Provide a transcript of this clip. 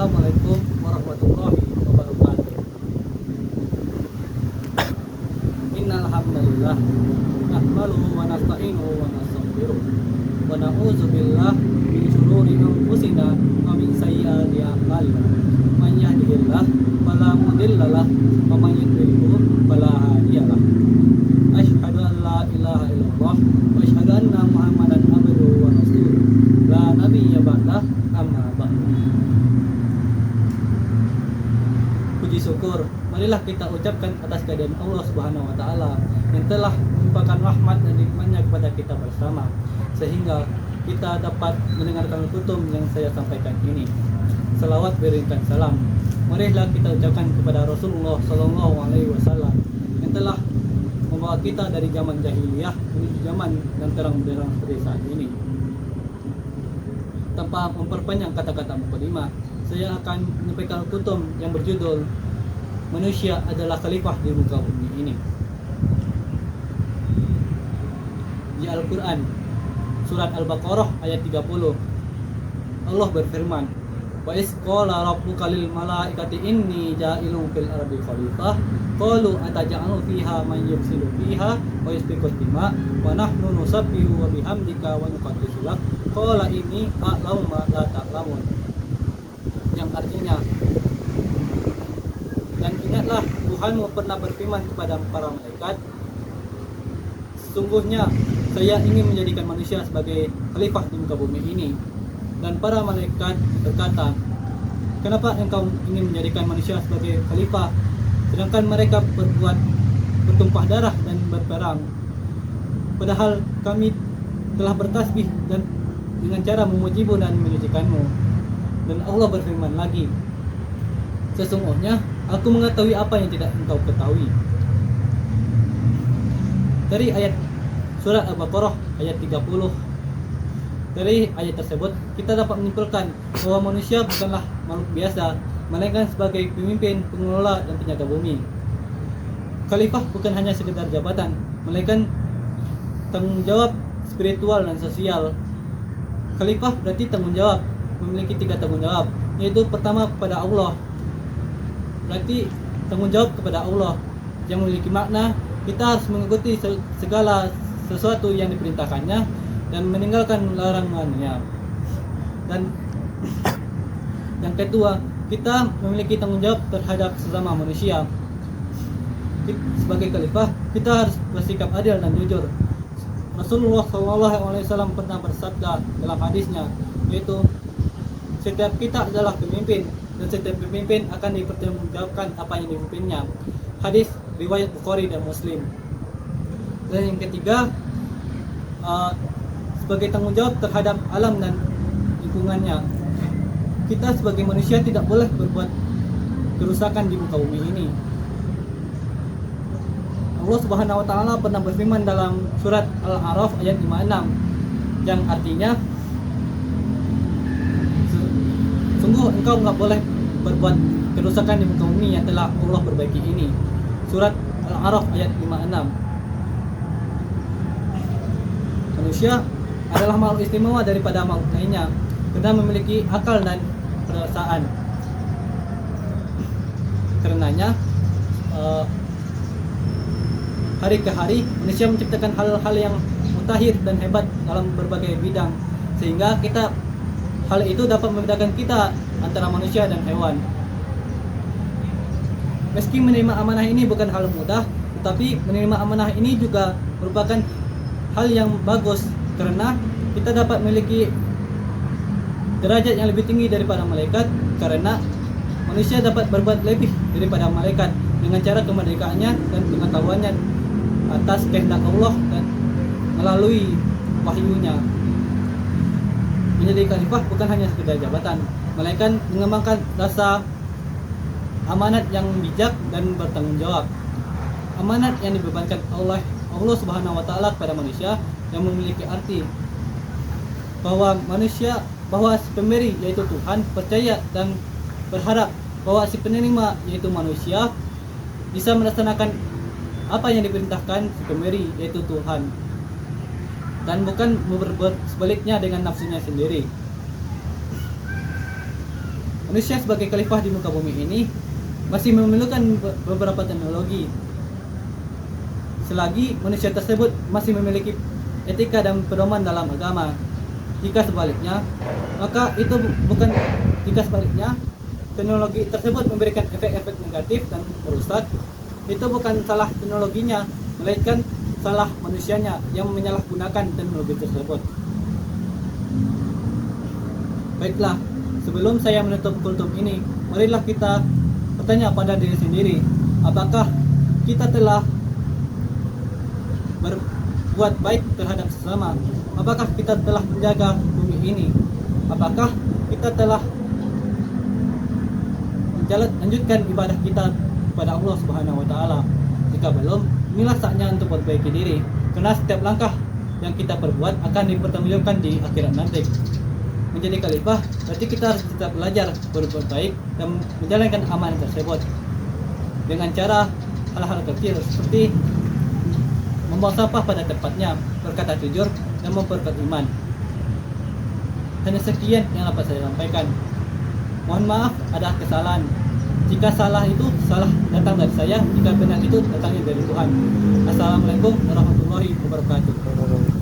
Assalamualaikum warahmatullahi wabarakatuh. Innal hamdalillah nahmaduhu wa nasta'inuhu wa nastaghfiruh wa na'udzu billahi min shururi anfusina wa min sayyiati a'malina. Man yahdihillahu fala mudilla lahu wa man yudlilhu fala hadiya lahu. Asyhadu an la ilaha illallah wa asyhadu anna Muhammadan abduhu wa rasuluh. La nabiyya ba'da amma ba'du. Puji syukur marilah kita ucapkan atas kehadiran Allah Subhanahu wa taala yang telah menumpahkan rahmat dan nikmat-Nya kepada kita bersama sehingga kita dapat mendengarkan kutum yang saya sampaikan ini. Selawat berikan salam marilah kita ucapkan kepada Rasulullah sallallahu alaihi wasallam yang telah membawa kita dari zaman jahiliyah menuju zaman yang terang benderang seperti saat ini. Tanpa memperpanjang kata-kata mukadimah, saya akan menyampaikan kutum yang berjudul Manusia adalah Khalifah di muka bumi ini. Di Al-Quran Surat Al-Baqarah ayat 30 Allah berfirman, Wa iz qala rabbuka lil malaikati inni ja'ilun fil ardi khalifah qalu ataj'alu fiha man yufsidu fiha wa yasfiku dima wa nahnu nusabbihu wa bihamdika wa nuqaddisu lak qala inni a'lamu ma la ta'lamun, yang artinya, dan ingatlah Tuhanmu pernah berfirman kepada para malaikat, sesungguhnya saya ingin menjadikan manusia sebagai khalifah di muka bumi ini. Dan para malaikat berkata, kenapa engkau ingin menjadikan manusia sebagai khalifah sedangkan mereka bertumpah darah dan berperang, padahal kami telah bertasbih dan dengan cara memujimu dan menyucikanmu. Dan Allah berfirman lagi, sesungguhnya aku mengetahui apa yang tidak engkau ketahui. Dari ayat surat Al-Baqarah ayat 30, dari ayat tersebut kita dapat menyimpulkan bahwa manusia bukanlah makhluk biasa, melainkan sebagai pemimpin, pengelola dan penjaga bumi. Khalifah bukan hanya sekedar jabatan, melainkan tanggung jawab spiritual dan sosial. Khalifah berarti tanggung jawab, memiliki 3 tanggung jawab, yaitu pertama kepada Allah. Berarti tanggung jawab kepada Allah yang memiliki makna kita harus mengikuti segala sesuatu yang diperintahkannya dan meninggalkan larangannya. Dan yang kedua, kita memiliki tanggung jawab terhadap sesama manusia. Sebagai khalifah, kita harus bersikap adil dan jujur. Rasulullah SAW pernah bersabda dalam hadisnya, yaitu setiap kita adalah pemimpin dan setiap pemimpin akan dipertanggungjawabkan apa yang dipimpinnya. Hadis riwayat Bukhari dan Muslim. Dan yang ketiga, sebagai tanggung jawab terhadap alam dan lingkungannya. Kita sebagai manusia tidak boleh berbuat kerusakan di muka bumi ini. Allah Subhanahu wa taala pernah berfirman dalam surat Al-A'raf ayat 56 yang artinya, sungguh engkau enggak boleh berbuat kerusakan di muka bumi yang telah Allah perbaiki ini. Surat Al-A'raf ayat 56. Manusia adalah makhluk istimewa daripada makhluk lainnya karena memiliki akal dan perasaan. Karenanya hari ke hari manusia menciptakan hal-hal yang mutakhir dan hebat dalam berbagai bidang, sehingga hal itu dapat membedakan kita antara manusia dan hewan. Meski menerima amanah ini bukan hal mudah, tetapi menerima amanah ini juga merupakan hal yang bagus karena kita dapat memiliki derajat yang lebih tinggi daripada malaikat, karena manusia dapat berbuat lebih daripada malaikat dengan cara kemerdekaannya dan pengetahuannya atas kehendak Allah dan melalui wahyunya. Menjadi khalifah bukan hanya sekedar jabatan, melainkan mengembangkan rasa amanat yang bijak dan bertanggung jawab. Amanat yang dibebankan oleh Allah Subhanahu wa taala kepada manusia yang memiliki arti bahwa si pemberi yaitu Tuhan percaya dan berharap bahwa si penerima yaitu manusia bisa melaksanakan apa yang diperintahkan si pemberi yaitu Tuhan, dan bukan berbuat sebaliknya dengan nafsunya sendiri. manusia sebagai khalifah di muka bumi ini masih memerlukan beberapa teknologi. Selagi manusia tersebut masih memiliki etika dan pedoman dalam agama. Jika sebaliknya, maka itu bukan jika sebaliknya teknologi tersebut memberikan efek-efek negatif dan merusak, itu bukan salah teknologinya, melainkan salah manusianya yang menyalahgunakan teknologi tersebut. Baiklah, sebelum saya menutup kultum ini, marilah kita bertanya pada diri sendiri, apakah kita telah berbuat baik terhadap sesama? Apakah kita telah menjaga bumi ini? Apakah kita telah lanjutkan ibadah kita kepada Allah Subhanahu wa taala? Jika belum, inilah saatnya untuk memperbaiki diri, karena setiap langkah yang kita perbuat akan dipertanggungjawabkan di akhirat nanti. Menjadi khalifah berarti kita harus tetap belajar berbuat baik dan menjalankan amanah tersebut dengan cara hal-hal kecil seperti membuang sampah pada tempatnya, berkata jujur, dan memperkuat iman. Hanya sekian yang dapat saya sampaikan. Mohon maaf ada kesalahan. Jika salah itu salah datang dari saya, jika benar itu datangnya dari Tuhan. Assalamualaikum warahmatullahi wabarakatuh.